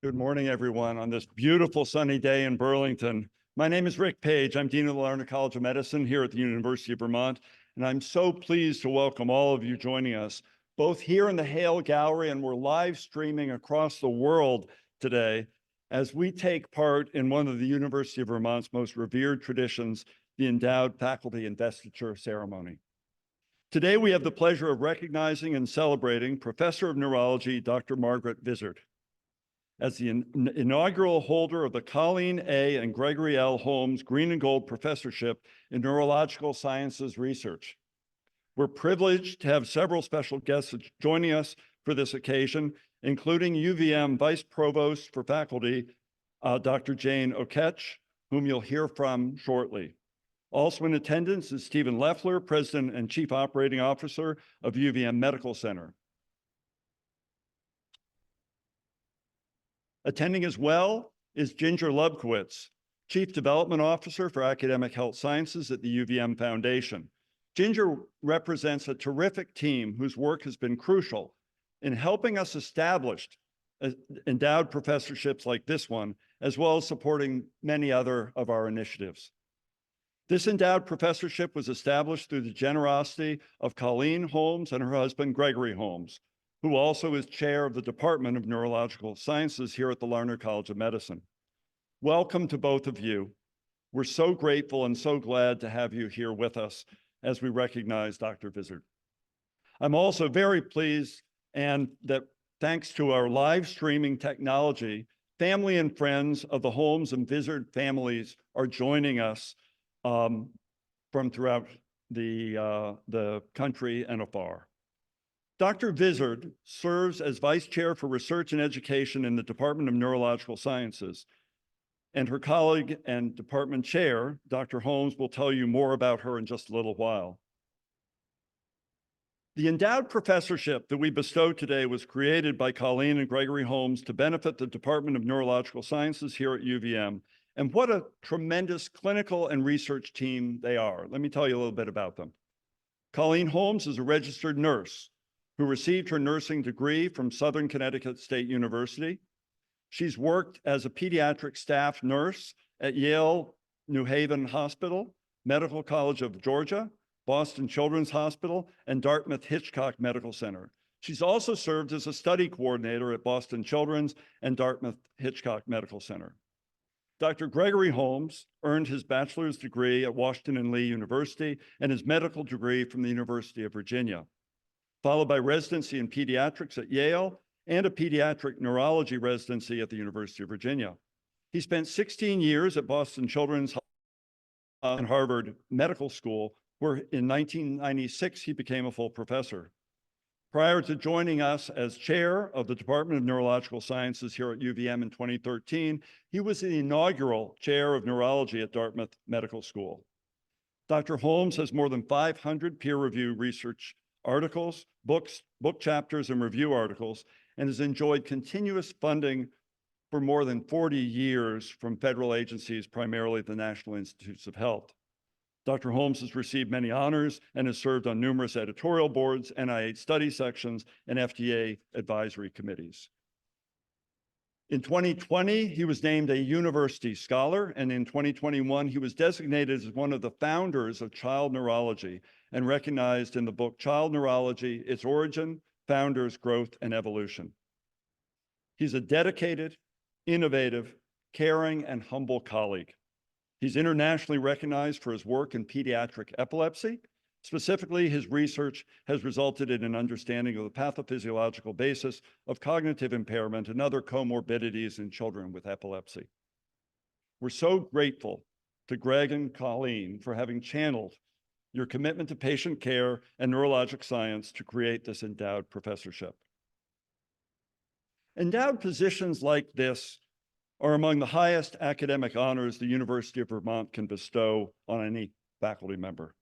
Good morning, everyone, on this beautiful sunny day in Burlington. My name is Rick Page. I'm Dean of the Larner College of Medicine here at the University of Vermont, and I'm so pleased to welcome all of you joining us, both here in the Hale Gallery, and we're live streaming across the world today as we take part in one of the University of Vermont's most revered traditions, the Endowed Faculty Investiture ceremony. Today, we have the pleasure of recognizing and celebrating Professor of Neurology, Dr. Margaret Vizzard, as the inaugural holder of the Colleen A. and Gregory L. Holmes Green and Gold Professorship in Neurological Sciences Research. We're privileged to have several special guests joining us for this occasion, including UVM Vice Provost for Faculty, Dr. Jane Oketch, whom you'll hear from shortly. Also in attendance is Stephen Leffler, President and Chief Operating Officer of UVM Medical Center. Attending as well is Ginger Lubkowitz, Chief Development Officer for Academic Health Sciences at the UVM Foundation. Ginger represents a terrific team whose work has been crucial in helping us establish endowed professorships like this one, as well as supporting many other of our initiatives. This endowed professorship was established through the generosity of Colleen Holmes and her husband, Gregory Holmes, who also is chair of the Department of Neurological Sciences here at the Larner College of Medicine. Welcome to both of you. We're so grateful and so glad to have you here with us as we recognize Dr. Vizzard. I'm also very pleased and that thanks to our live streaming technology, family and friends of the Holmes and Vizzard families are joining us from throughout the country and afar. Dr. Vizzard serves as Vice Chair for Research and Education in the Department of Neurological Sciences, and her colleague and department chair, Dr. Holmes, will tell you more about her in just a little while. The endowed professorship that we bestow today was created by Colleen and Gregory Holmes to benefit the Department of Neurological Sciences here at UVM, and what a tremendous clinical and research team they are. Let me tell you a little bit about them. Colleen Holmes is a registered nurse who received her nursing degree from Southern Connecticut State University. She's worked as a pediatric staff nurse at Yale New Haven Hospital, Medical College of Georgia, Boston Children's Hospital, and Dartmouth Hitchcock Medical Center. She's also served as a study coordinator at Boston Children's and Dartmouth Hitchcock Medical Center. Dr. Gregory Holmes earned his bachelor's degree at Washington and Lee University and his medical degree from the University of Virginia, followed by residency in pediatrics at Yale and a pediatric neurology residency at the University of Virginia. He spent 16 years at Boston Children's and Harvard Medical School, where in 1996 he became a full professor. Prior to joining us as chair of the Department of Neurological Sciences here at UVM in 2013, he was the inaugural chair of neurology at Dartmouth Medical School. Dr. Holmes has more than 500 peer-reviewed research articles, books, book chapters, and review articles, and has enjoyed continuous funding for more than 40 years from federal agencies, primarily the National Institutes of Health. Dr. Holmes has received many honors and has served on numerous editorial boards, NIH study sections, and FDA advisory committees. In 2020, he was named a university scholar, and in 2021, he was designated as one of the founders of child neurology and recognized in the book Child Neurology, Its Origin, Founders, Growth, and Evolution. He's a dedicated, innovative, caring, and humble colleague. He's internationally recognized for his work in pediatric epilepsy. Specifically, his research has resulted in an understanding of the pathophysiological basis of cognitive impairment and other comorbidities in children with epilepsy. We're so grateful to Greg and Colleen for having channeled your commitment to patient care and neurologic science to create this endowed professorship. Endowed positions like this are among the highest academic honors the University of Vermont can bestow on any faculty member.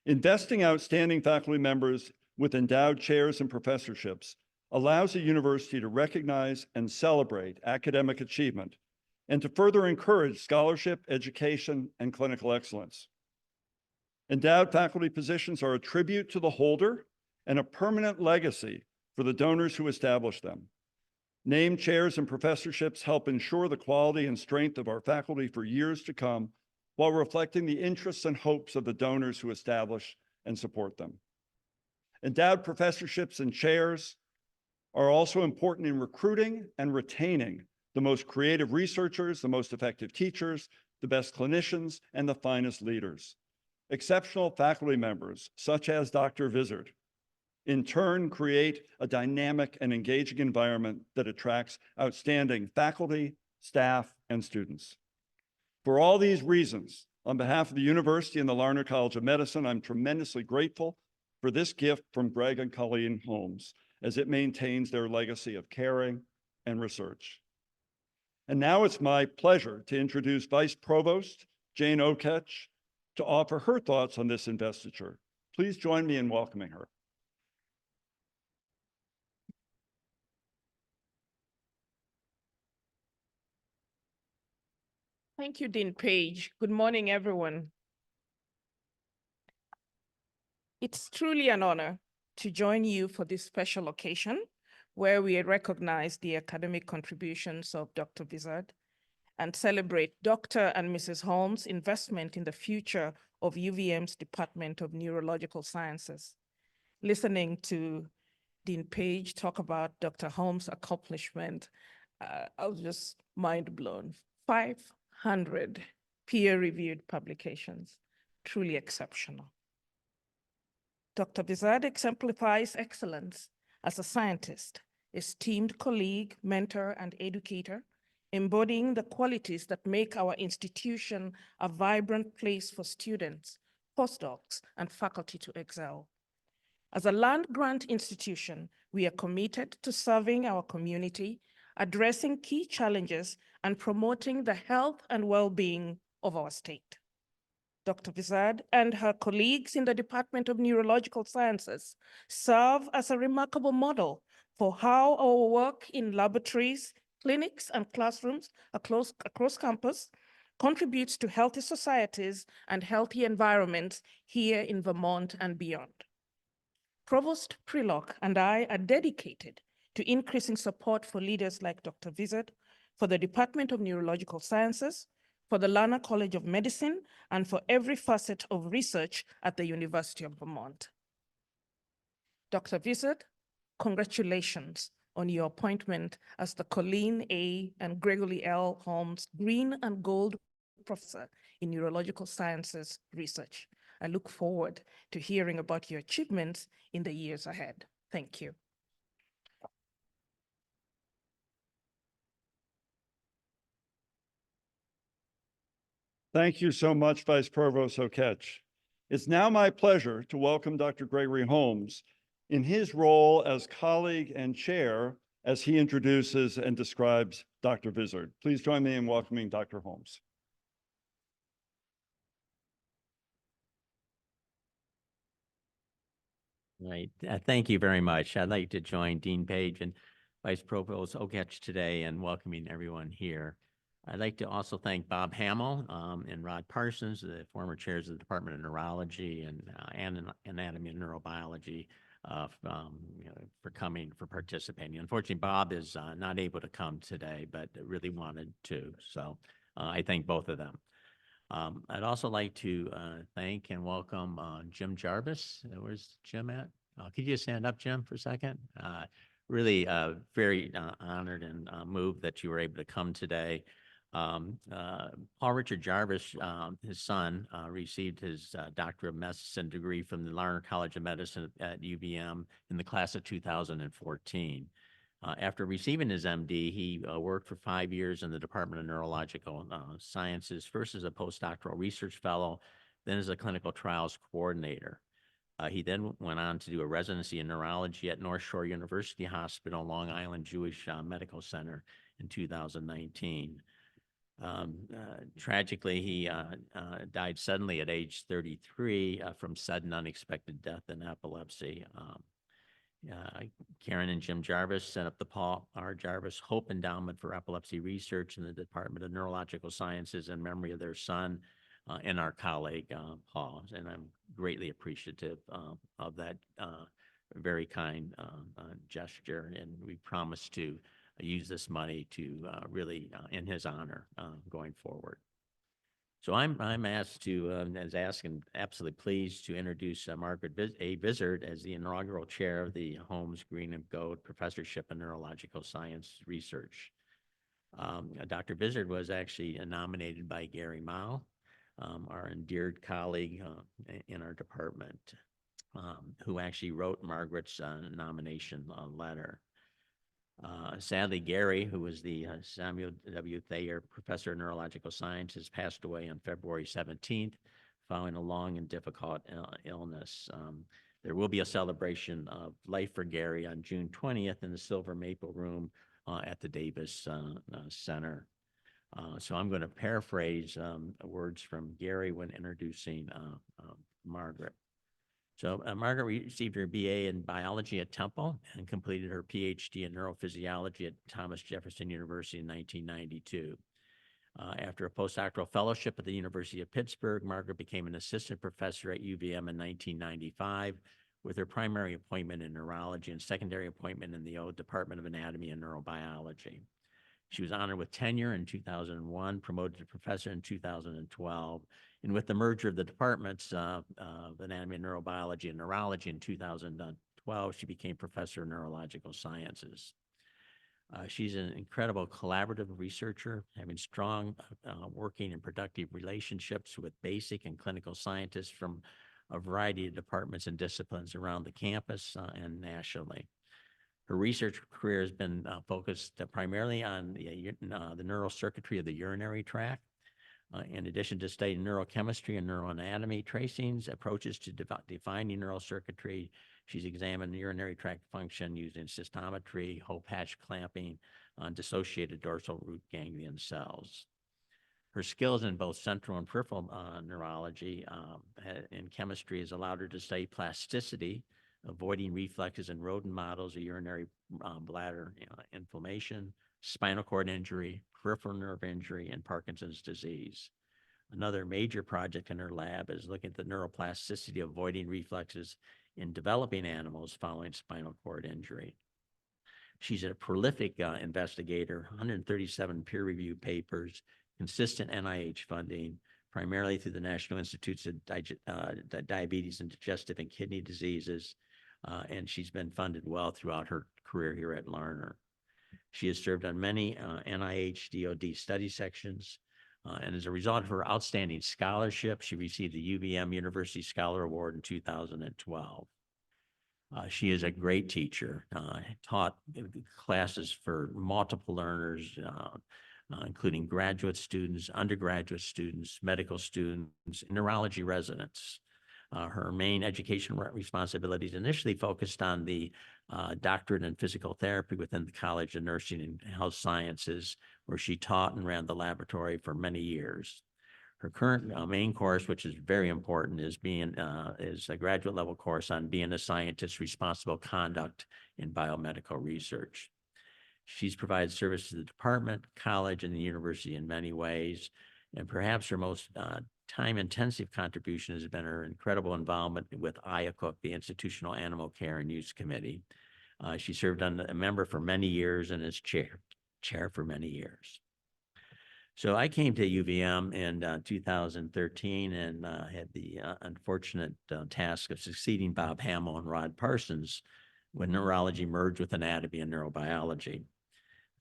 Investing outstanding faculty members with endowed chairs and professorships allows a university to recognize and celebrate academic achievement and to further encourage scholarship, education, and clinical excellence. Endowed faculty positions are a tribute to the holder and a permanent legacy for the donors who established them. Named chairs and professorships help ensure the quality and strength of our faculty for years to come, while reflecting the interests and hopes of the donors who establish and support them. Endowed professorships and chairs are also important in recruiting and retaining the most creative researchers, the most effective teachers, the best clinicians, and the finest leaders. Exceptional faculty members, such as Dr. Vizzard, in turn create a dynamic and engaging environment that attracts outstanding faculty, staff, and students. For all these reasons, on behalf of the university and the Larner College of Medicine, I'm tremendously grateful for this gift from Greg and Colleen Holmes, as it maintains their legacy of caring and research. And now it's my pleasure to introduce Vice Provost Jane Oketch to offer her thoughts on this investiture. Please join me in welcoming her. Thank you, Dean Page. Good morning, everyone. It's truly an honor to join you for this special occasion where we recognize the academic contributions of Dr. Vizzard and celebrate Dr. and Mrs. Holmes' investment in the future of UVM's Department of Neurological Sciences. Listening to Dean Page talk about Dr. Holmes' accomplishment, I was just mind blown. 500 peer-reviewed publications, truly exceptional. Dr. Vizzard exemplifies excellence as a scientist, esteemed colleague, mentor, and educator, embodying the qualities that make our institution a vibrant place for students, postdocs, and faculty to excel. As a land-grant institution, we are committed to serving our community, addressing key challenges, and promoting the health and well-being of our state. Dr. Vizzard and her colleagues in the Department of Neurological Sciences serve as a remarkable model for how our work in laboratories, clinics, and classrooms across campus contributes to healthy societies and healthy environments here in Vermont and beyond. Provost Prelock and I are dedicated to increasing support for leaders like Dr. Vizzard, for the Department of Neurological Sciences, for the Larner College of Medicine, and for every facet of research at the University of Vermont. Dr. Vizzard, congratulations on your appointment as the Colleen A. and Gregory L. Holmes Green and Gold Professor in Neurological Sciences Research. I look forward to hearing about your achievements in the years ahead. Thank you. Thank you so much, Vice Provost Oketch. It's now my pleasure to welcome Dr. Gregory Holmes in his role as colleague and chair as he introduces and describes Dr. Vizzard. Please join me in welcoming Dr. Holmes. Right. Thank you very much. I'd like to join Dean Page and Vice Provost Oketch today in welcoming everyone here. I'd like to also thank Bob Hamill and Rod Parsons, the former chairs of the Department of Neurology and Anatomy and Neurobiology, for coming, for participating. Unfortunately, Bob is not able to come today, but really wanted to. So I thank both of them. I'd also like to thank and welcome Jim Jarvis. Where's Jim at? Could you stand up, Jim, for a second? Really very honored and moved that you were able to come today. Paul Richard Jarvis, his son, received his Doctor of Medicine degree from the Larner College of Medicine at UVM in the class of 2014. After receiving his MD, he worked for 5 years in the Department of Neurological Sciences, first as a postdoctoral research fellow, then as a clinical trials coordinator. He then went on to do a residency in neurology at North Shore University Hospital, Long Island Jewish Medical Center in 2019. Tragically, he died suddenly at age 33 from sudden unexpected death and epilepsy. Karen and Jim Jarvis set up the Paul R. Jarvis Hope Endowment for Epilepsy Research in the Department of Neurological Sciences in memory of their son and our colleague, Paul. And I'm greatly appreciative of that very kind gesture. And we promise to use this money to really in his honor going forward. So I'm asked to, and absolutely pleased to introduce Margaret Vizzard as the inaugural chair of the Holmes Green and Gold Professorship in Neurological Science Research. Dr. Vizzard was actually nominated by Gary Mao, our endeared colleague in our department, who actually wrote Margaret's nomination letter. Sadly, Gary, who was the Samuel W. Thayer Professor of Neurological Sciences, passed away on February 17th following a long and difficult illness. There will be a celebration of life for Gary on June 20th in the Silver Maple Room at the Davis Center. So I'm going to paraphrase words from Gary when introducing Margaret. So Margaret received her BA in biology at Temple and completed her Ph.D. in neurophysiology at Thomas Jefferson University in 1992. After a postdoctoral fellowship at the University of Pittsburgh, Margaret became an assistant professor at UVM in 1995 with her primary appointment in neurology and secondary appointment in the Department of Anatomy and Neurobiology. She was honored with tenure in 2001, promoted to professor in 2012, and with the merger of the departments of anatomy and neurobiology and neurology in 2012, she became professor of neurological sciences. She's an incredible collaborative researcher, having strong working and productive relationships with basic and clinical scientists from a variety of departments and disciplines around the campus and nationally. Her research career has been focused primarily on the neural circuitry of the urinary tract. In addition to studying neurochemistry and neuroanatomy tracings, approaches to defining neural circuitry, she's examined urinary tract function using cystometry, hole patch clamping on dissociated dorsal root ganglion cells. Her skills in both central and peripheral neurology and chemistry has allowed her to study plasticity, avoiding reflexes in rodent models of urinary bladder inflammation, spinal cord injury, peripheral nerve injury, and Parkinson's disease. Another major project in her lab is looking at the neuroplasticity of avoiding reflexes in developing animals following spinal cord injury. She's a prolific investigator, 137 peer-reviewed papers, consistent NIH funding, primarily through the National Institutes of Diabetes and Digestive and Kidney Diseases, and she's been funded well throughout her career here at Larner. She has served on many NIH DoD study sections, and as a result of her outstanding scholarship, she received the UVM University Scholar Award in 2012. She is a great teacher, taught classes for multiple learners, including graduate students, undergraduate students, medical students, neurology residents. Her main education responsibilities initially focused on the doctorate in physical therapy within the College of Nursing and Health Sciences, where she taught and ran the laboratory for many years. Her current main course, which is very important, is a graduate level course on being a scientist, responsible conduct in biomedical research. She's provided service to the department, college, and the university in many ways, and perhaps her most time-intensive contribution has been her incredible involvement with IACUC, the Institutional Animal Care and Use Committee. She served on a member for many years and as chair for many years. So I came to UVM in 2013 and had the unfortunate task of succeeding Bob Hamill and Rod Parsons when neurology merged with anatomy and neurobiology.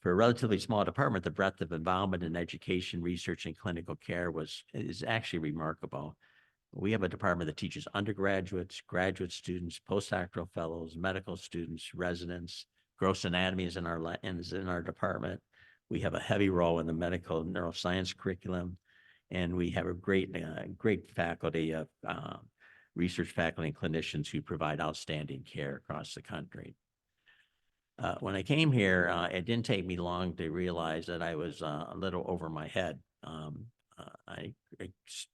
For a relatively small department, the breadth of involvement in education, research, and clinical care is actually remarkable. We have a department that teaches undergraduates, graduate students, postdoctoral fellows, medical students, residents. Gross anatomy is in our department. We have a heavy role in the medical neuroscience curriculum, and we have a great faculty of research faculty and clinicians who provide outstanding care across the country. When I came here, it didn't take me long to realize that I was a little over my head. I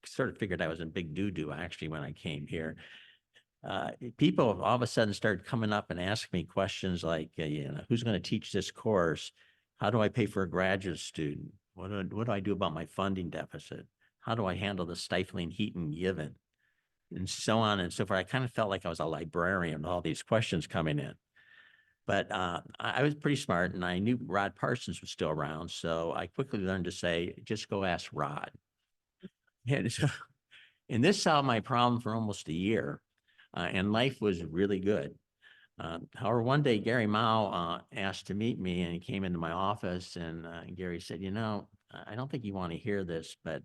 sort of figured I was in big doo-doo actually when I came here. People all of a sudden started coming up and asking me questions like, who's going to teach this course? How do I pay for a graduate student? What do I do about my funding deficit? How do I handle the stifling heat and given? And so on and so forth. I kind of felt like I was a librarian with all these questions coming in. But I was pretty smart and I knew Rod Parsons was still around. So I quickly learned to say, just go ask Rod. And, so, and this solved my problem for almost a year. And life was really good. However, one day Gary Mao asked to meet me and he came into my office and Gary said, I don't think you want to hear this, but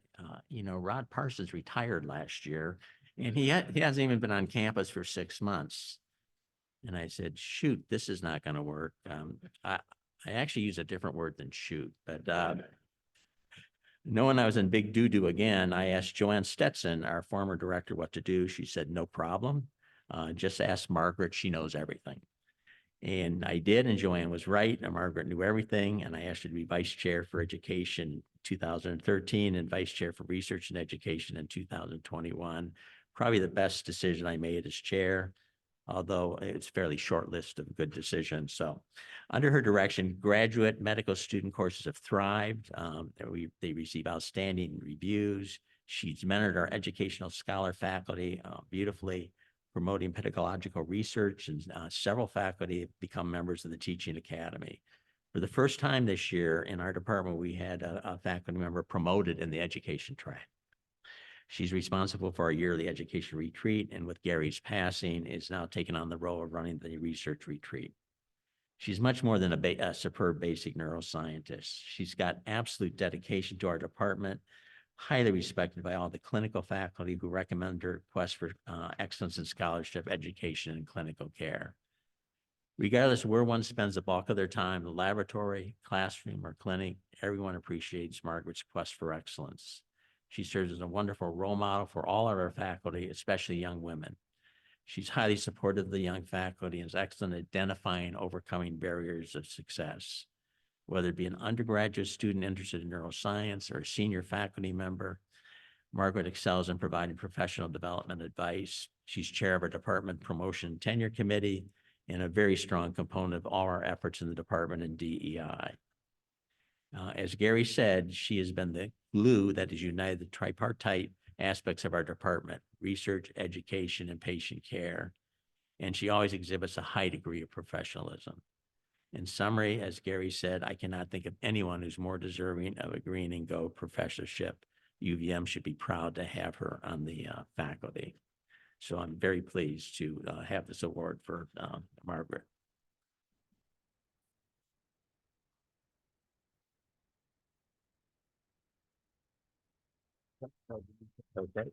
Rod Parsons retired last year and he hasn't even been on campus for 6 months. And I said, shoot, this is not going to work. I actually use a different word than shoot, but knowing I was in big doo-doo again, I asked Joanne Stetson, our former director, what to do. She said, no problem. Just ask Margaret. She knows everything. And I did, and Joanne was right. And Margaret knew everything. And I asked her to be vice chair for education in 2013 and vice chair for research and education in 2021. Probably the best decision I made as chair, although it's a fairly short list of good decisions. So under her direction, graduate medical student courses have thrived. They receive outstanding reviews. She's mentored our educational scholar faculty beautifully, promoting pedagogical research, and several faculty have become members of the Teaching Academy. For the first time this year in our department, we had a faculty member promoted in the education track. She's responsible for our yearly education retreat, and with Gary's passing, is now taking on the role of running the research retreat. She's much more than a superb basic neuroscientist. She's got absolute dedication to our department, highly respected by all the clinical faculty who recommend her quest for excellence in scholarship, education, and clinical care. Regardless of where one spends the bulk of their time, the laboratory, classroom, or clinic, everyone appreciates Margaret's quest for excellence. She serves as a wonderful role model for all of our faculty, especially young women. She's highly supportive of the young faculty and is excellent at identifying and overcoming barriers of success. Whether it be an undergraduate student interested in neuroscience or a senior faculty member, Margaret excels in providing professional development advice. She's chair of our department promotion and tenure committee and a very strong component of all our efforts in the department and DEI. As Gary said, she has been the glue that has united the tripartite aspects of our department: research, education, and patient care. And she always exhibits a high degree of professionalism. In summary, as Gary said, I cannot think of anyone who's more deserving of a green and go professorship. UVM should be proud to have her on the faculty. So I'm very pleased to have this award for Margaret. Okay.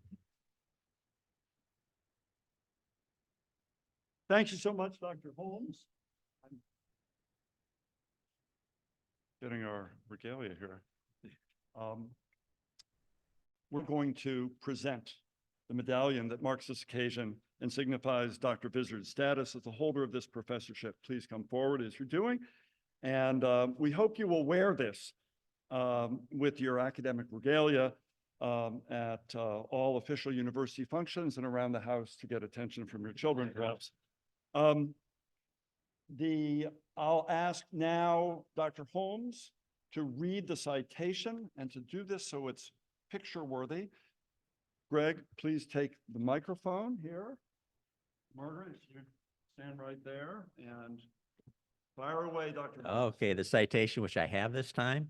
Thank you so much, Dr. Holmes. I'm getting our regalia here. We're going to present the medallion that marks this occasion and signifies Dr. Vizzard's status as the holder of this professorship. Please come forward as you're doing. And we hope you will wear this with your academic regalia at all official university functions and around the house to get attention from your children, perhaps. I'll ask now Dr. Holmes to read the citation and to do this so it's picture worthy. Greg, please take the microphone here. Margaret, you stand right there and fire away, Dr. Holmes. Okay, the citation, which I have this time,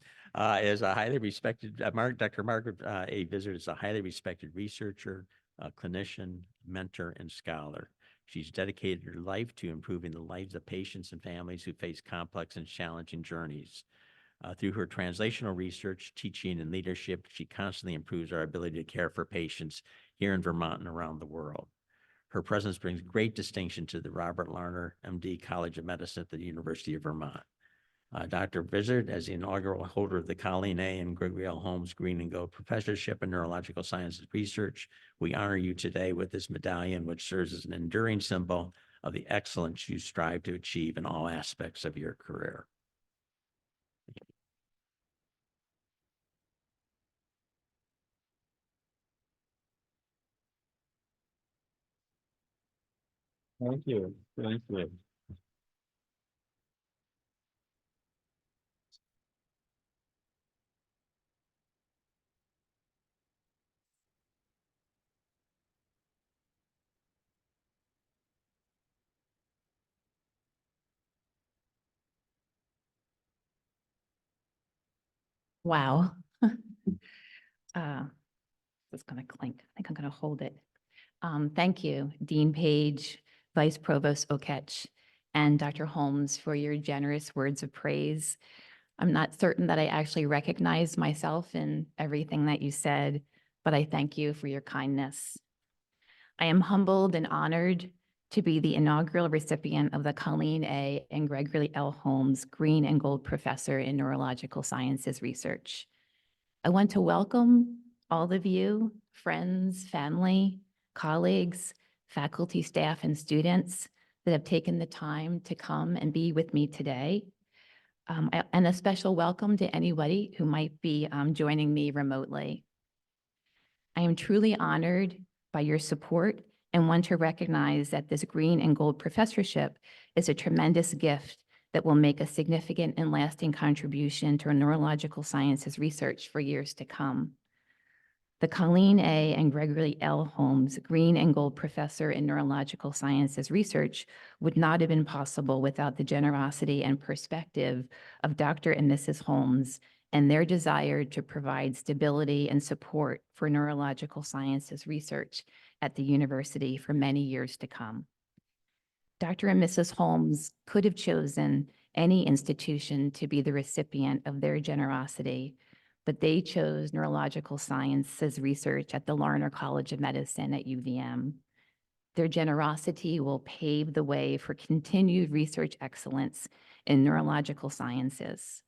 is a highly respected, Dr. Margaret A. Vizzard is a highly respected researcher, clinician, mentor, and scholar. She's dedicated her life to improving the lives of patients and families who face complex and challenging journeys. Through her translational research, teaching, and leadership, she constantly improves our ability to care for patients here in Vermont and around the world. Her presence brings great distinction to the Robert Larner, MD, College of Medicine at the University of Vermont. Dr. Vizzard, as the inaugural holder of the Colleen A. and Gregory L. Holmes Green and Go Professorship in Neurological Sciences Research, we honor you today with this medallion, which serves as an enduring symbol of the excellence you strive to achieve in all aspects of your career. Thank you. Thank you. Wow. It's gonna clink. I think I'm gonna hold it. Thank you, Dean Page, Vice Provost Oketch, and Dr. Holmes for your generous words of praise. I'm not certain that I actually recognize myself in everything that you said, but I thank you for your kindness. I am humbled and honored to be the inaugural recipient of the Colleen A. and Gregory L. Holmes Green and Gold Professor in Neurological Sciences Research. I want to welcome all of you, friends, family, colleagues, faculty, staff, and students that have taken the time to come and be with me today. And a special welcome to anybody who might be joining me remotely. I am truly honored by your support and want to recognize that this Green and Gold Professorship is a tremendous gift that will make a significant and lasting contribution to our neurological sciences research for years to come. The Colleen A. and Gregory L. Holmes Green and Gold Professor in Neurological Sciences Research would not have been possible without the generosity and perspective of Dr. and Mrs. Holmes and their desire to provide stability and support for neurological sciences research at the university for many years to come. Dr. and Mrs. Holmes could have chosen any institution to be the recipient of their generosity, but they chose neurological sciences research at the Larner College of Medicine at UVM. Their generosity will pave the way for continued research excellence in neurological sciences.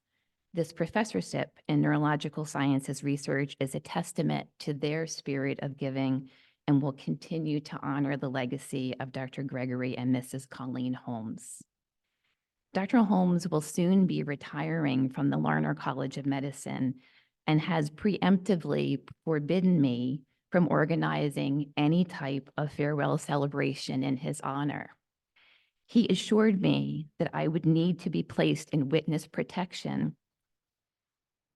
This professorship in neurological sciences research is a testament to their spirit of giving and will continue to honor the legacy of Dr. Gregory and Mrs. Colleen Holmes. Dr. Holmes will soon be retiring from the Larner College of Medicine and has preemptively forbidden me from organizing any type of farewell celebration in his honor. He assured me that I would need to be placed in witness protection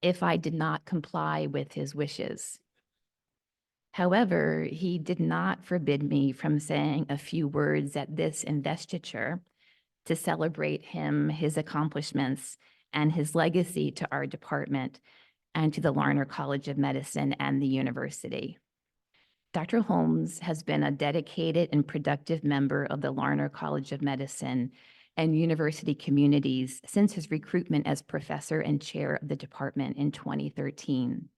if I did not comply with his wishes. However, he did not forbid me from saying a few words at this investiture to celebrate him, his accomplishments, and his legacy to our department and to the Larner College of Medicine and the university. Dr. Holmes has been a dedicated and productive member of the Larner College of Medicine and university communities since his recruitment as professor and chair of the department in 2013.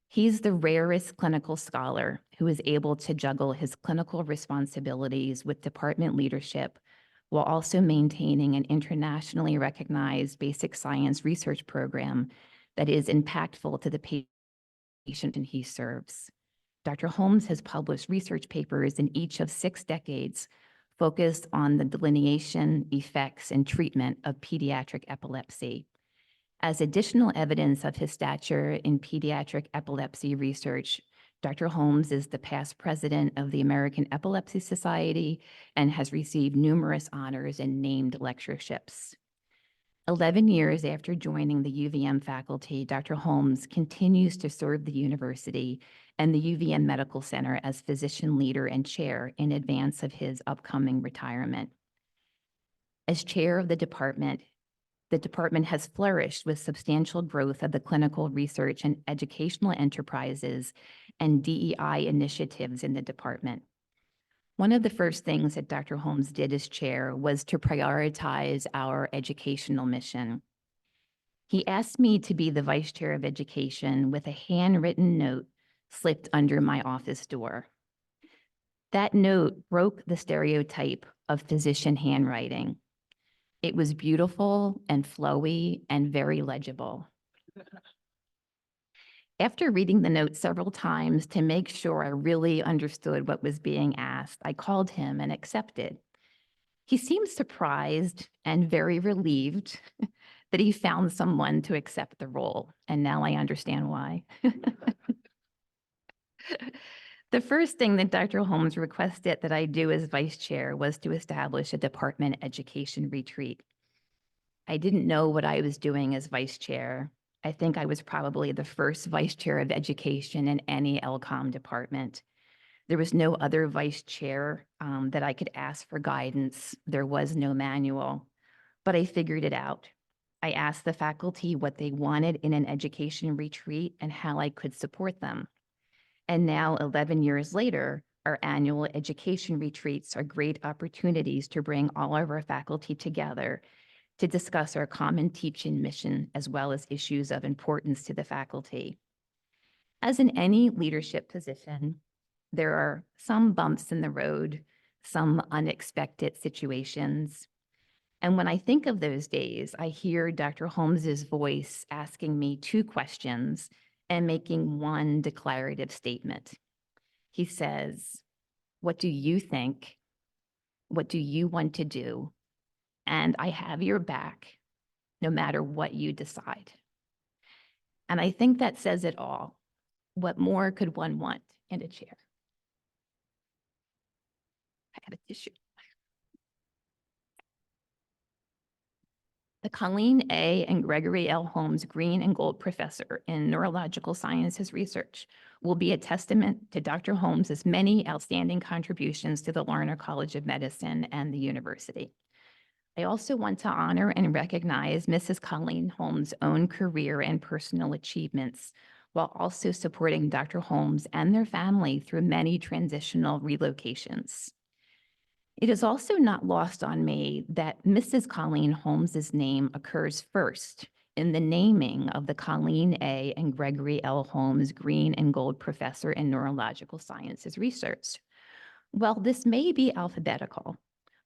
He's the rarest clinical scholar who is able to juggle his clinical responsibilities with department leadership while also maintaining an internationally recognized basic science research program that is impactful to the patient he serves. Dr. Holmes has published research papers in each of 6 decades focused on the delineation, effects, and treatment of pediatric epilepsy. As additional evidence of his stature in pediatric epilepsy research, Dr. Holmes is the past president of the American Epilepsy Society and has received numerous honors and named lectureships. 11 years after joining the UVM faculty, Dr. Holmes continues to serve the university and the UVM Medical Center as physician leader and chair in advance of his upcoming retirement. As chair of the department has flourished with substantial growth of the clinical research and educational enterprises and DEI initiatives in the department. One of the first things that Dr. Holmes did as chair was to prioritize our educational mission. He asked me to be the vice chair of education with a handwritten note slipped under my office door. That note broke the stereotype of physician handwriting. It was beautiful and flowy and very legible. After reading the note several times to make sure I really understood what was being asked, I called him and accepted. He seemed surprised and very relieved that he found someone to accept the role, and now I understand why. The first thing that Dr. Holmes requested that I do as vice chair was to establish a department education retreat. I didn't know what I was doing as vice chair. I think I was probably the first vice chair of education in any LCOM department. There was no other vice chair that I could ask for guidance. There was no manual, but I figured it out. I asked the faculty what they wanted in an education retreat and how I could support them. And now, 11 years later, our annual education retreats are great opportunities to bring all of our faculty together to discuss our common teaching mission as well as issues of importance to the faculty. As in any leadership position, there are some bumps in the road, some unexpected situations. And when I think of those days, I hear Dr. Holmes's voice asking me 2 questions and making one declarative statement. He says, "What do you think? What do you want to do? And I have your back no matter what you decide." And I think that says it all. What more could one want in a chair? I have a tissue. The Colleen A. and Gregory L. Holmes Green and Gold Professor in Neurological Sciences Research will be a testament to Dr. Holmes's many outstanding contributions to the Larner College of Medicine and the university. I also want to honor and recognize Mrs. Colleen Holmes' own career and personal achievements, while also supporting Dr. Holmes and their family through many transitional relocations. It is also not lost on me that Mrs. Colleen Holmes's name occurs first in the naming of the Colleen A. and Gregory L. Holmes Green and Gold Professor in Neurological Sciences Research. While this may be alphabetical,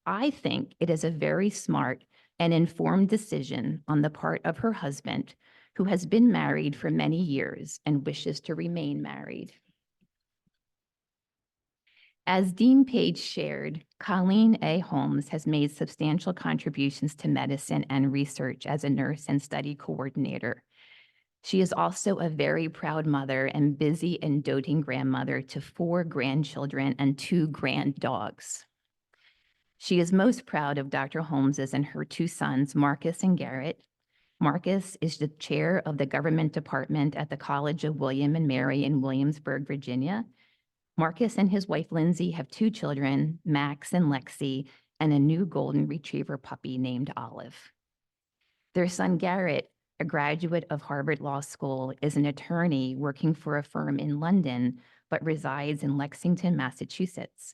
I think it is a very smart and informed decision on the part of her husband, who has been married for many years and wishes to remain married. As Dean Page shared, Colleen A. Holmes has made substantial contributions to medicine and research as a nurse and study coordinator. She is also a very proud mother and busy and doting grandmother to 4 grandchildren and 2 grand dogs. She is most proud of Dr. Holmes's and her 2 sons, Marcus and Garrett. Marcus is the chair of the government department at the College of William and Mary in Williamsburg, Virginia. Marcus and his wife, Lindsay, have 2 children, Max and Lexi, and a new golden retriever puppy named Olive. Their son, Garrett, a graduate of Harvard Law School, is an attorney working for a firm in London, but resides in Lexington, Massachusetts.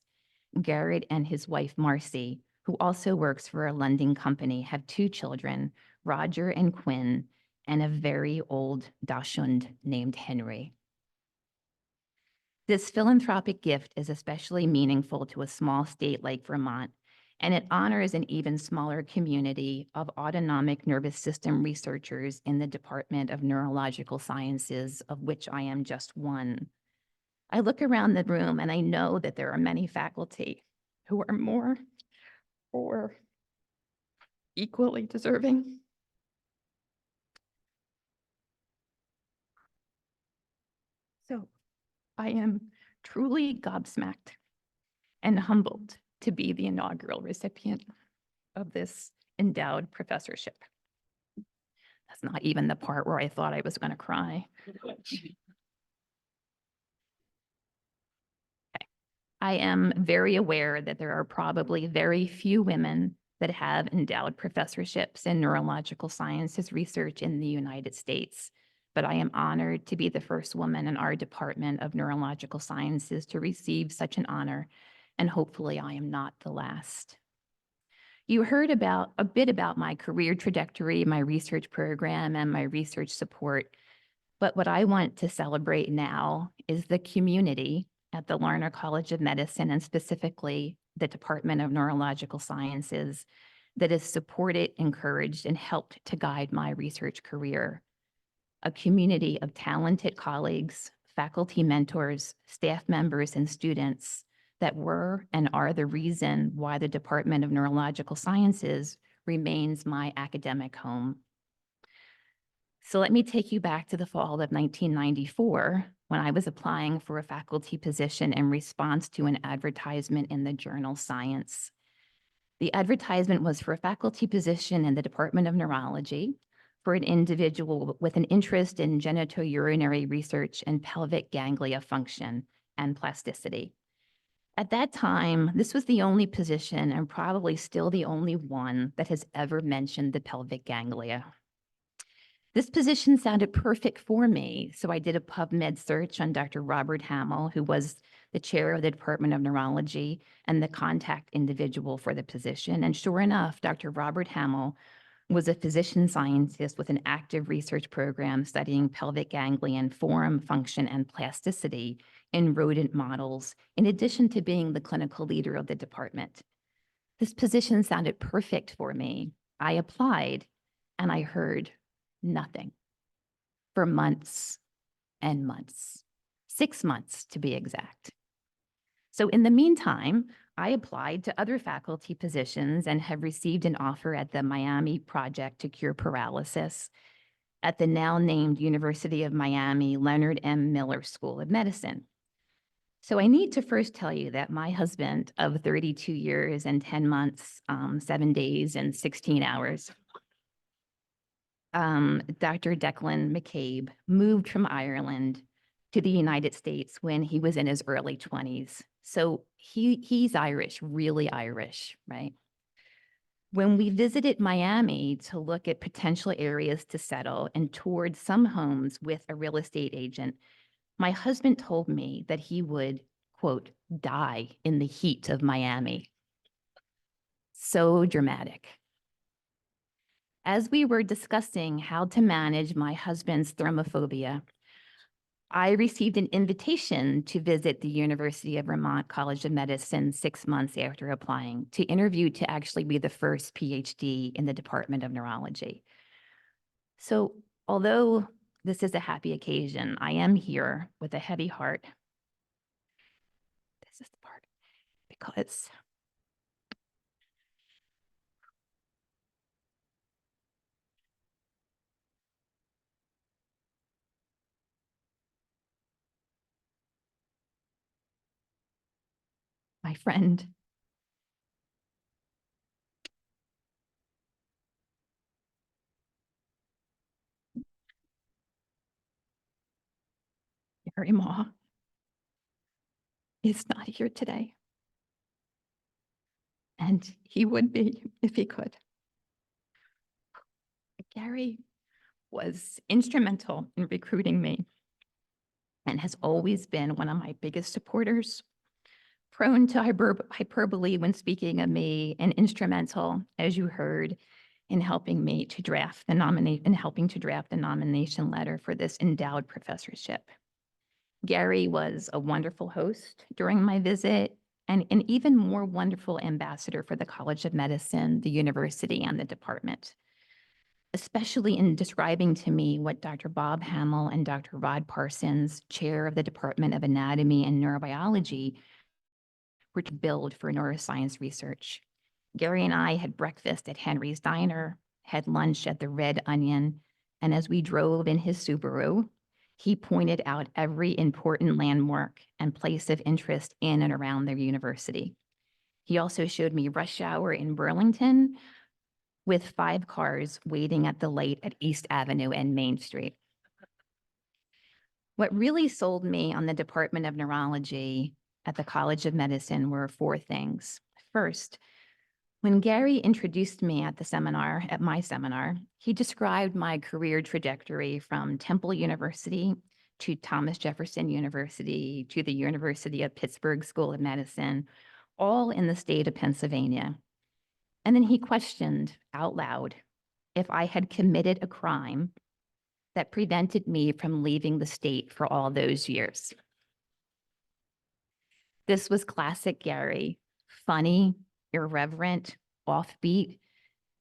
Garrett and his wife, Marcy, who also works for a London company, have 2 children, Roger and Quinn, and a very old Dachshund named Henry. This philanthropic gift is especially meaningful to a small state like Vermont, and it honors an even smaller community of autonomic nervous system researchers in the Department of Neurological Sciences, of which I am just one. I look around the room and I know that there are many faculty who are more or equally deserving. So I am truly gobsmacked and humbled to be the inaugural recipient of this endowed professorship. That's not even the part where I thought I was going to cry. Okay. I am very aware that there are probably very few women that have endowed professorships in neurological sciences research in the United States, but I am honored to be the first woman in our Department of Neurological Sciences to receive such an honor, and hopefully I am not the last. You heard a bit about my career trajectory, my research program, and my research support, but what I want to celebrate now is the community at the Larner College of Medicine, and specifically the Department of Neurological Sciences, that has supported, encouraged, and helped to guide my research career. A community of talented colleagues, faculty mentors, staff members, and students that were and are the reason why the Department of Neurological Sciences remains my academic home. So let me take you back to the fall of 1994, when I was applying for a faculty position in response to an advertisement in the journal Science. The advertisement was for a faculty position in the Department of Neurology for an individual with an interest in genitourinary research and pelvic ganglia function and plasticity. At that time, this was the only position, and probably still the only one, that has ever mentioned the pelvic ganglia. This position sounded perfect for me, so I did a PubMed search on Dr. Robert Hamill, who was the chair of the Department of Neurology and the contact individual for the position. And sure enough, Dr. Robert Hamill was a physician scientist with an active research program studying pelvic ganglion form, function, and plasticity in rodent models, in addition to being the clinical leader of the department. This position sounded perfect for me. I applied and I heard nothing for months and months, 6 months to be exact. So in the meantime, I applied to other faculty positions and have received an offer at the Miami Project to Cure Paralysis at the now named University of Miami Leonard M. Miller School of Medicine. So I need to first tell you that my husband of 32 years and 10 months, 7 days and 16 hours, Dr. Declan McCabe, moved from Ireland to the United States when he was in his early 20s. So he's Irish, really Irish, right? When we visited Miami to look at potential areas to settle and toured some homes with a real estate agent, my husband told me that he would, quote, die in the heat of Miami. So dramatic. As we were discussing how to manage my husband's thermophobia, I received an invitation to visit the University of Vermont College of Medicine 6 months after applying to interview to actually be the first Ph.D. in the Department of Neurology. So although this is a happy occasion, I am here with a heavy heart. This is the part, because my friend, Gary Ma, is not here today. And he would be if he could. Gary was instrumental in recruiting me and has always been one of my biggest supporters, prone to hyperbole when speaking of me, and instrumental, as you heard, in helping me to draft the nomination letter for this endowed professorship. Gary was a wonderful host during my visit and an even more wonderful ambassador for the College of Medicine, the university, and the department, especially in describing to me what Dr. Bob Hamill and Dr. Rod Parsons, chair of the Department of Anatomy and Neurobiology, were to build for neuroscience research. Gary and I had breakfast at Henry's Diner, had lunch at the Red Onion, and as we drove in his Subaru, he pointed out every important landmark and place of interest in and around their university. He also showed me rush hour in Burlington with 5 cars waiting at the light at East Avenue and Main Street. What really sold me on the Department of Neurology at the College of Medicine were 4 things. First, when Gary introduced me at my seminar, he described my career trajectory from Temple University to Thomas Jefferson University to the University of Pittsburgh School of Medicine, all in the state of Pennsylvania. And then he questioned out loud if I had committed a crime that prevented me from leaving the state for all those years. This was classic Gary, funny, irreverent, offbeat,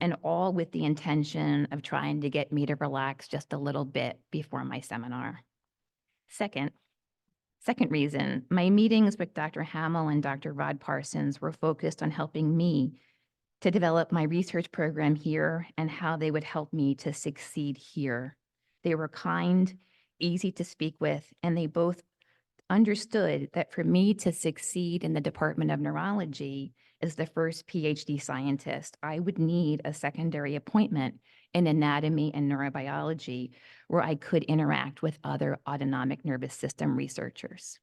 and all with the intention of trying to get me to relax just a little bit before my seminar. Second reason, my meetings with Dr. Hamill and Dr. Rod Parsons were focused on helping me to develop my research program here and how they would help me to succeed here. They were kind, easy to speak with, and they both understood that for me to succeed in the Department of Neurology as the first PhD scientist, I would need a secondary appointment in anatomy and neurobiology where I could interact with other autonomic nervous system researchers.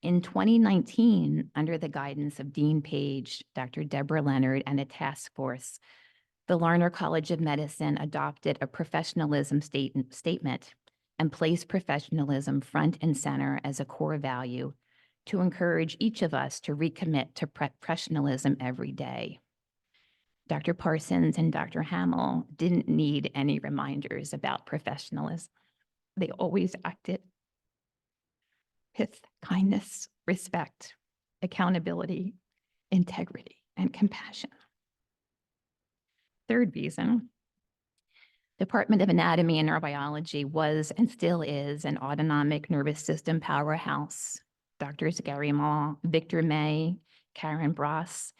In 2019, under the guidance of Dean Page, Dr. Deborah Leonard, and a task force, The Larner College of Medicine adopted a professionalism statement and placed professionalism front and center as a core value to encourage each of us to recommit to professionalism every day. Dr. Parsons and Dr. Hamill didn't need any reminders about professionalism. They always acted with kindness, respect, accountability, integrity, and compassion. Third reason, Department of Anatomy and Neurobiology was and still is an autonomic nervous system powerhouse. Doctors Gary Ma, Victor May, Karen Bross,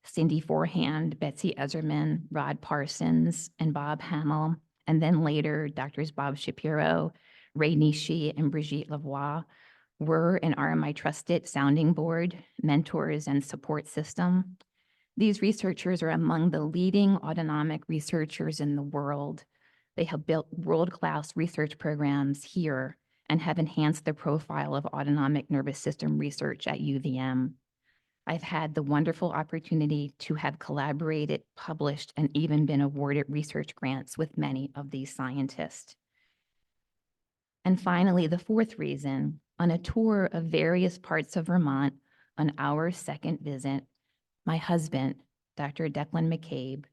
Cindy Forehand, Betsy Ezerman, Rod Parsons, and Bob Hamill, and then later Doctors Bob Shapiro, Ray Nishi, and Brigitte Lavoie were and are my trusted sounding board, mentors, and support system. These researchers are among the leading autonomic researchers in the world. They have built world-class research programs here and have enhanced the profile of autonomic nervous system research at UVM. I've had the wonderful opportunity to have collaborated, published, and even been awarded research grants with many of these scientists. And finally, the fourth reason, on a tour of various parts of Vermont on our second visit, my husband, Dr. Declan McCabe,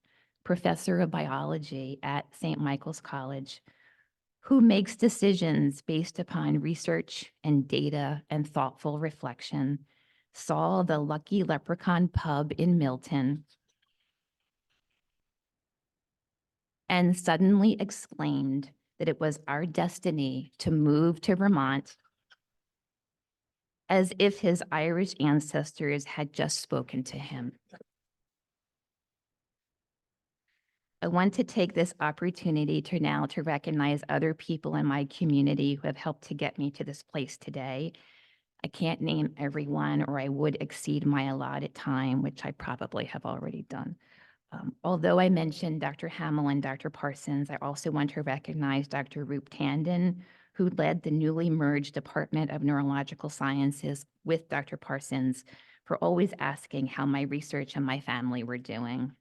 professor of biology at St. Michael's College, who makes decisions based upon research and data and thoughtful reflection, saw the Lucky Leprechaun pub in Milton and suddenly exclaimed that it was our destiny to move to Vermont, as if his Irish ancestors had just spoken to him. I want to take this opportunity to recognize other people in my community who have helped to get me to this place today. I can't name everyone, or I would exceed my allotted time, which I probably have already done. Although I mentioned Dr. Hamill and Dr. Parsons, I also want to recognize Dr. Roop Tandon, who led the newly merged Department of Neurological Sciences with Dr. Parsons, for always asking how my research and my family were doing.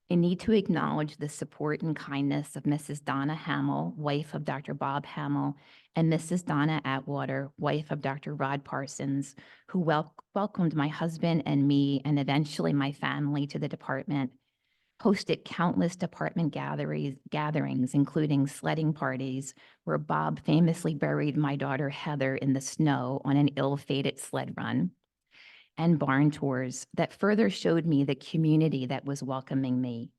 I need to acknowledge the support and kindness of Mrs. Donna Hamill, wife of Dr. Bob Hamill, and Mrs. Donna Atwater, wife of Dr. Rod Parsons, who welcomed my husband and me and eventually my family to the department, hosted countless department gatherings, including sledding parties, where Bob famously buried my daughter Heather in the snow on an ill-fated sled run, and barn tours that further showed me the community that was welcoming me.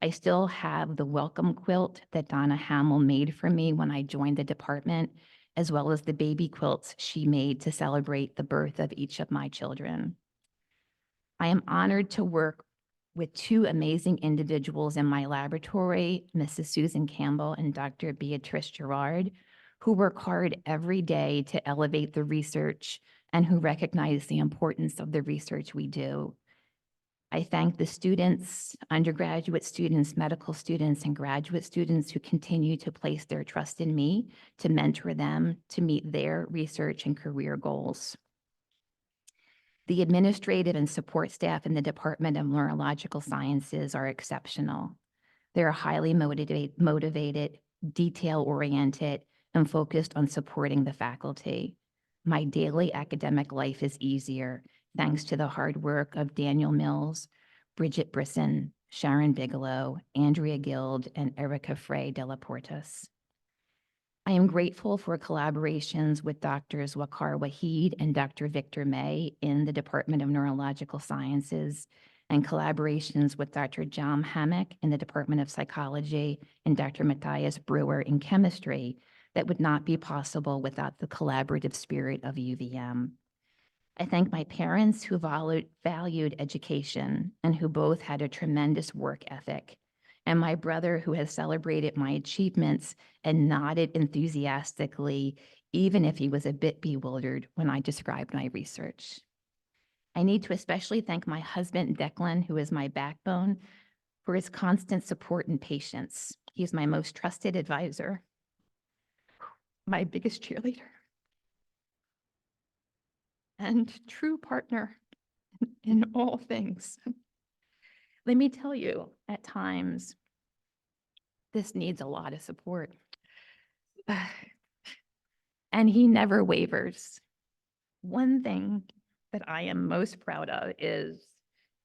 I still have the welcome quilt that Donna Hamill made for me when I joined the department, as well as the baby quilts she made to celebrate the birth of each of my children. I am honored to work with two amazing individuals in my laboratory, Mrs. Susan Campbell and Dr. Beatrice Gerard, who work hard every day to elevate the research and who recognize the importance of the research we do. I thank the students, undergraduate students, medical students, and graduate students who continue to place their trust in me to mentor them to meet their research and career goals. The administrative and support staff in the Department of Neurological Sciences are exceptional. They're highly motivated, detail-oriented, and focused on supporting the faculty. My daily academic life is easier thanks to the hard work of Daniel Mills, Bridget Brisson, Sharon Bigelow, Andrea Guild, and Erica Frey de la Portas. I am grateful for collaborations with Drs. Waqar Wahid and Dr. Victor May in the Department of Neurological Sciences, and collaborations with Dr. John Hammock in the Department of Psychology and Dr. Matthias Brewer in chemistry that would not be possible without the collaborative spirit of UVM. I thank my parents who valued education and who both had a tremendous work ethic, and my brother who has celebrated my achievements and nodded enthusiastically, even if he was a bit bewildered when I described my research. I need to especially thank my husband, Declan, who is my backbone, for his constant support and patience. He's my most trusted advisor, my biggest cheerleader, and true partner in all things. let me tell you, at times, this needs a lot of support. And he never wavers. One thing that I am most proud of is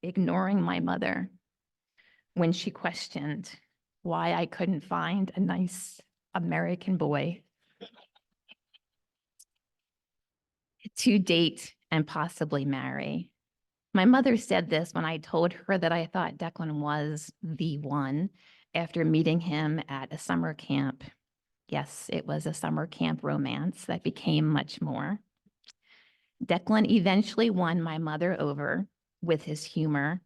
ignoring my mother when she questioned why I couldn't find a nice American boy to date and possibly marry. My mother said this when I told her that I thought Declan was the one after meeting him at a summer camp. Yes, it was a summer camp romance that became much more. Declan eventually won my mother over with his humor,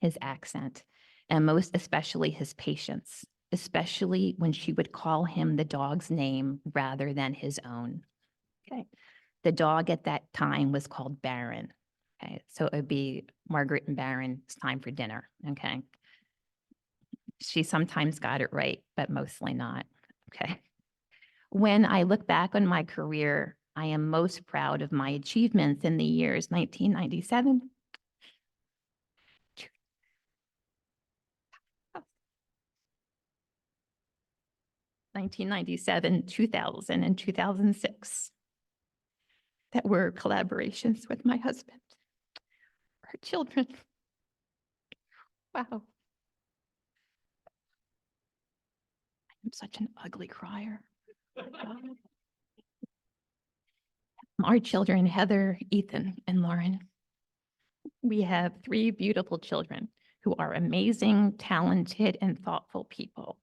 his accent, and most especially his patience, especially when she would call him the dog's name rather than his own. Okay. The dog at that time was called Baron. Okay. So it would be Margaret and Baron, it's time for dinner. Okay. She sometimes got it right, but mostly not. Okay. When I look back on my career, I am most proud of my achievements in the years 1997, 2000, and 2006 that were collaborations with my husband, our children. Wow. I'm such an ugly crier. Our children, Heather, Ethan, and Lauren. We have 3 beautiful children who are amazing, talented, and thoughtful people.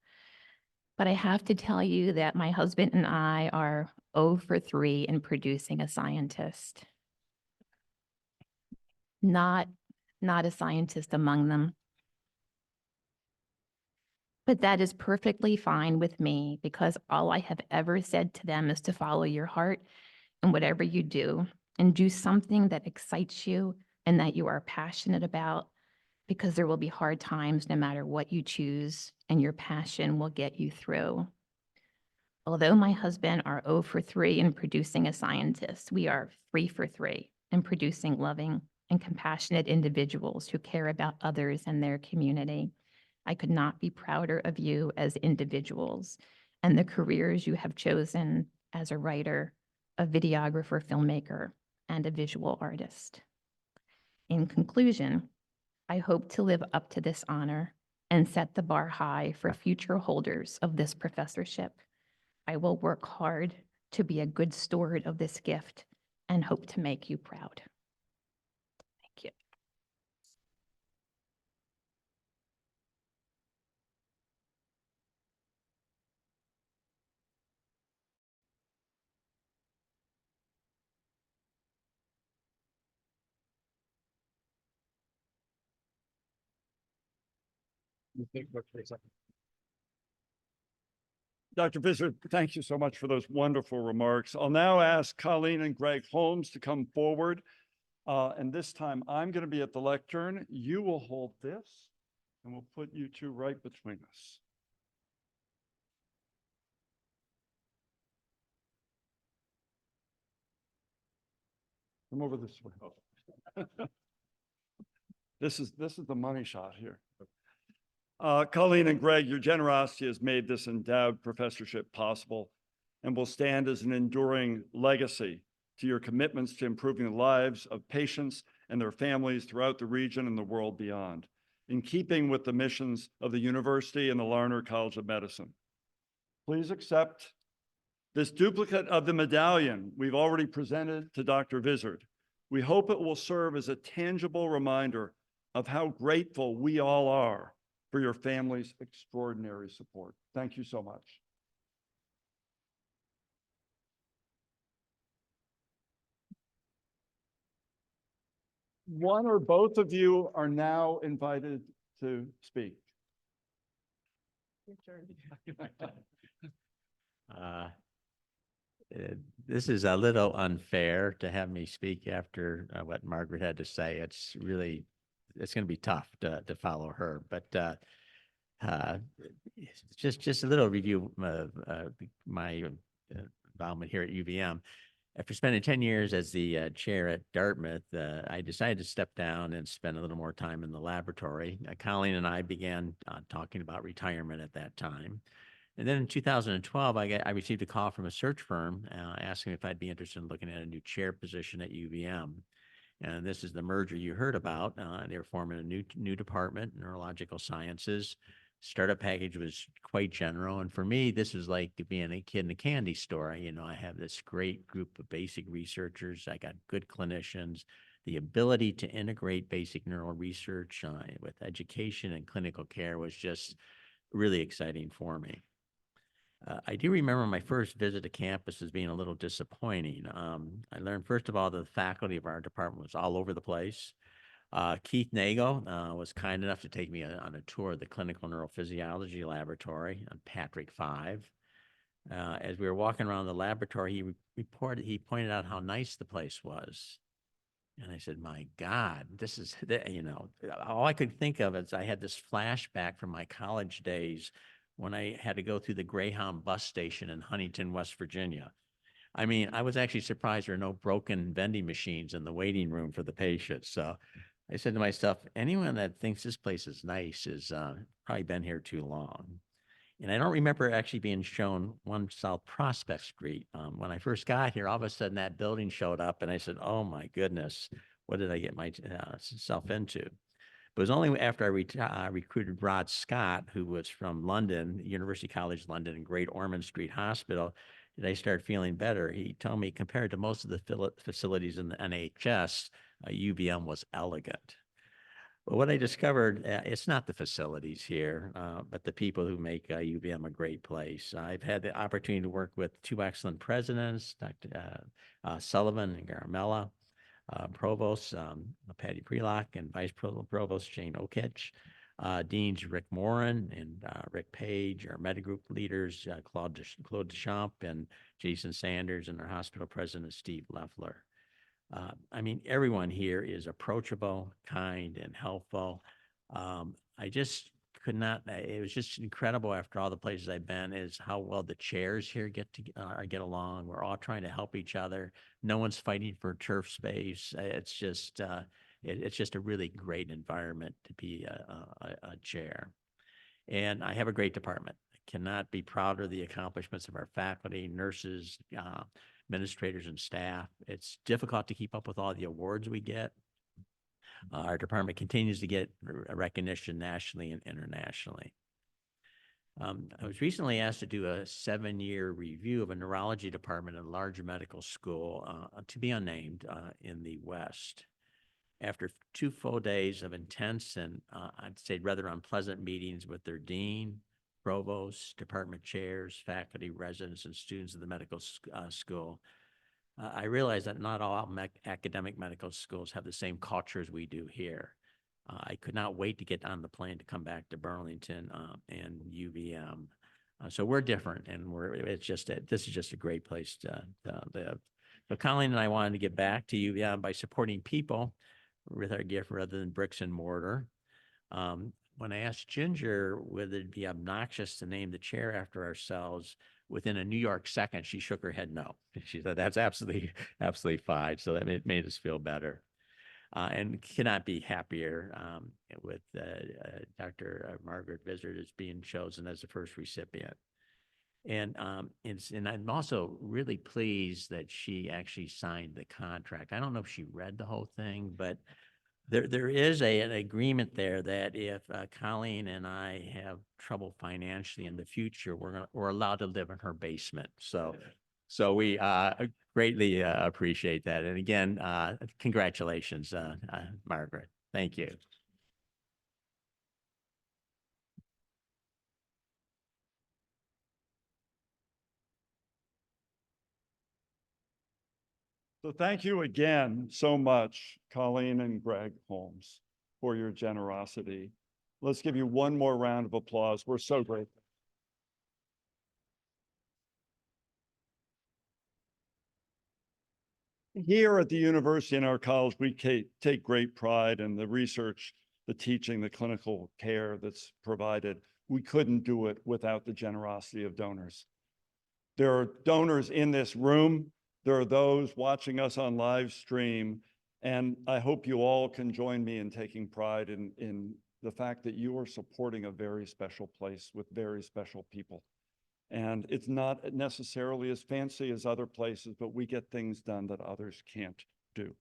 But I have to tell you that my husband and I are 0 for 3 in producing a scientist. Not a scientist among them. But that is perfectly fine with me because all I have ever said to them is to follow your heart in whatever you do and do something that excites you and that you are passionate about, because there will be hard times no matter what you choose, and your passion will get you through. Although my husband are 0 for 3 in producing a scientist, we are 3 for 3 in producing loving and compassionate individuals who care about others and their community. I could not be prouder of you as individuals and the careers you have chosen as a writer, a videographer, filmmaker, and a visual artist. In conclusion, I hope to live up to this honor and set the bar high for future holders of this professorship. I will work hard to be a good steward of this gift and hope to make you proud. Thank you. Dr. Vizzard, thank you so much for those wonderful remarks. I'll now ask Colleen and Greg Holmes to come forward. And this time I'm going to be at the lectern. You will hold this, and we'll put you 2 right between us. Come over this way. This is the money shot here. Colleen and Greg, your generosity has made this endowed professorship possible and will stand as an enduring legacy to your commitments to improving the lives of patients and their families throughout the region and the world beyond, in keeping with the missions of the university and the Larner College of Medicine. Please accept this duplicate of the medallion we've already presented to Dr. Vizzard. We hope it will serve as a tangible reminder of how grateful we all are for your family's extraordinary support. Thank you so much. One or both of you are now invited to speak. This is a little unfair to have me speak after what Margaret had to say. It's going to be tough to follow her, but just a little review of my involvement here at UVM. After spending 10 years as the chair at Dartmouth, I decided to step down and spend a little more time in the laboratory. Colleen and I began talking about retirement at that time. And then in 2012, I received a call from a search firm asking if I'd be interested in looking at a new chair position at UVM. And this is the merger you heard about. They were forming a new department, Neurological Sciences. Startup package was quite general. And for me, this is like being a kid in a candy store. You know, I have this great group of basic researchers. I got good clinicians. The ability to integrate basic neural research with education and clinical care was just really exciting for me. I do remember my first visit to campus as being a little disappointing. I learned, first of all, the faculty of our department was all over the place. Keith Nagle was kind enough to take me on a tour of the clinical neurophysiology laboratory on Patrick 5. As we were walking around the laboratory, he pointed out how nice the place was. And I said, my God, this is, you know, all I could think of is I had this flashback from my college days when I had to go through the Greyhound bus station in Huntington, West Virginia. I mean, I was actually surprised there are no broken vending machines in the waiting room for the patients. So I said to myself, anyone that thinks this place is nice has probably been here too long. And I don't remember actually being shown 1 South Prospect Street. When I first got here, all of a sudden that building showed up and I said, oh my goodness, what did I get myself into? But it was only after I recruited Rod Scott, who was from London, University College London, and Great Ormond Street Hospital, that I started feeling better. He told me compared to most of the facilities in the NHS, UVM was elegant. But what I discovered, it's not the facilities here, but the people who make UVM a great place. I've had the opportunity to work with 2 excellent presidents, Dr. Sullivan and Garamella, Provost Patty Prelock, and Vice Provost Jane Oketch, Deans Rick Morin and Rick Page, our Metagroup leaders, Claude Deschamps and Jason Sanders, and our hospital president, Steve Leffler. I mean, everyone here is approachable, kind, and helpful. I just could not, it was just incredible after all the places I've been is how well the chairs here get along. We're all trying to help each other. No one's fighting for turf space. It's just a really great environment to be a chair. And I have a great department. I cannot be prouder of the accomplishments of our faculty, nurses, administrators, and staff. It's difficult to keep up with all the awards we get. Our department continues to get recognition nationally and internationally. I was recently asked to do a 7-year review of a neurology department at a large medical school, to be unnamed, in the West. After 2 full days of intense and I'd say rather unpleasant meetings with their dean, provosts, department chairs, faculty, residents, and students of the medical school, I realized that not all academic medical schools have the same culture as we do here. I could not wait to get on the plane to come back to Burlington and UVM. So we're different, and this is just a great place to live. So Colleen and I wanted to get back to UVM by supporting people with our gift rather than bricks and mortar. When I asked Ginger whether it'd be obnoxious to name the chair after ourselves, within a New York second, she shook her head no. She said, that's absolutely fine. So that made us feel better. And cannot be happier with Dr. Margaret Vizzard as being chosen as the first recipient. And I'm also really pleased that she actually signed the contract. I don't know if she read the whole thing, but there is an agreement there that if Colleen and I have trouble financially in the future, we're allowed to live in her basement. So we greatly appreciate that. And again, congratulations, Margaret. Thank you. So thank you again so much, Colleen and Greg Holmes, for your generosity. Let's give you one more round of applause. We're so grateful. Here at the university and our college, we take great pride in the research, the teaching, the clinical care that's provided. We couldn't do it without the generosity of donors. There are donors in this room. There are those watching us on live stream, and I hope you all can join me in taking pride in the fact that you are supporting a very special place with very special people. And it's not necessarily as fancy as other places, but we get things done that others can't do.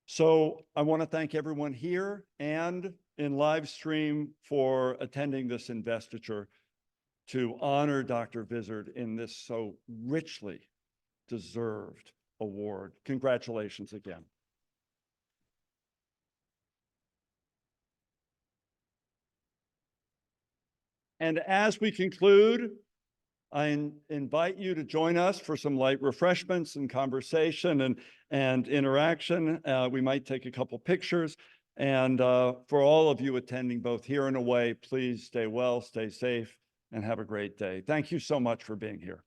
So I want to thank everyone here and in live stream for attending this investiture to honor Dr. Vizzard in this so richly deserved award. Congratulations again. And as we conclude, I invite you to join us for some light refreshments and conversation and interaction. We might take a couple pictures. And for all of you attending both here and away, please stay well, stay safe, and have a great day. Thank you so much for being here.